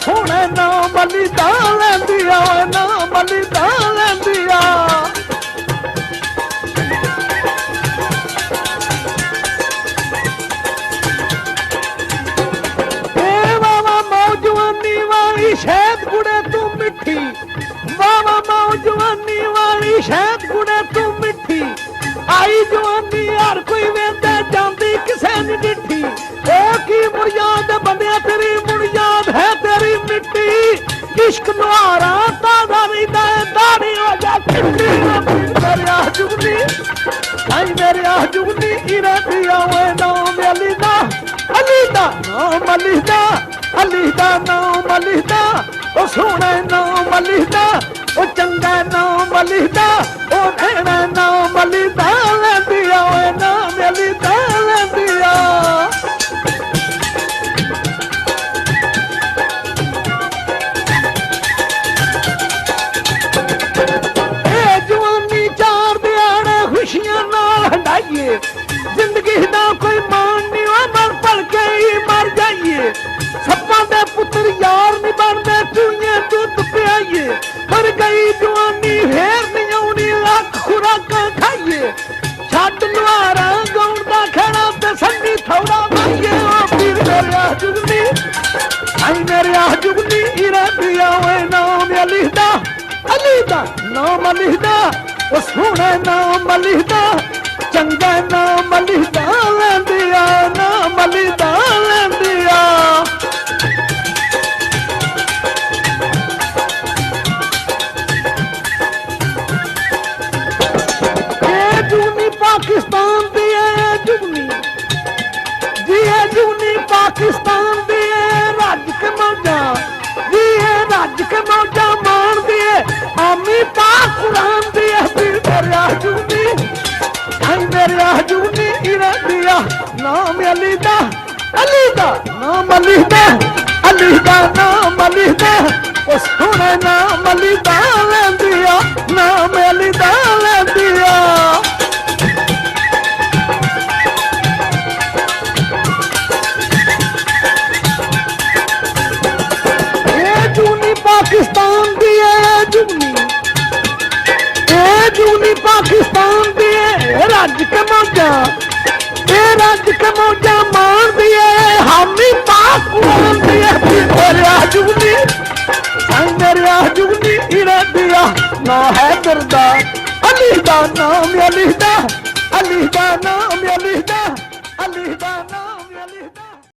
सोने नाम लिदा लैंदिया नाम लिदा लैंदिया वावा मौजवानी वाली शहद गुड़े तू मिठी वावा मौजवानी वाली शहद गुड़े तू मिठी आई जवानी हर कोई वेंदा जांदी किसे नहीं डिठी ओ की मुरियाद बंदिया तेरी मुरियाद है तेरी मिट्टी इश्क नुहारा ताजा रीदा दाढ़ी हो जा चिट्टी मेरे जुगनी आई मेरे जुगनी इरा दिया वे नाम अलीदा अलीदा नाम अलीदा अलीदा नाम अलीदा ओ सोने नाम अलीदा ओ चंगा नाम अलीदा ओ नैना नाम अलीदा लैंदिया वे नाम अलीदा लैंदिया जिंदगी दा कोई मान नहीं मर पल के ही मर जाइए सपा दे पुत्र यार नहीं बनते चूइए दुध पियाइए मर गई जवानी फेर नहीं आनी लख खुराक खाइए छट लुहारा गाउन दा खेड़ा ते संगी थोड़ा माइए पीर मेरे जुगनी आई मेरे जुगनी इरा दिया वे नाम अलीदा अलीदा नाम अलीदा ओ सोने नाम अलीदा चंगा नाम अलीदा लैंदिया नाम अलीदा लैंदिया जुगनी पाकिस्तान दी है जुगनी जी है जुगनी पाकिस्तान दी है रज के मौजा जी है रज के मौजा मान दी है आमी पाक कुरान दी है फिर मेरा जुगनी मेरे जुगनी इरा दिया नाम अलीदा अलीदा नाम अलीदा अलीदा नाम अलीदा ओ सोने नाम अलीदा लैंदिया नाम अलीदा लैंदिया ये जुगनी पाकिस्तान दी है जुगनी ये जुगनी पाकिस्तान दी रज के मौजा रज के मौजा मान दिए हामी पाक कुरान दिए मेरे जुगनी मेरे जुगनी इरा दिया ना है दर्दा अलीदा नाम अलीदा अलीदा नाम अलीदा अलीदा नाम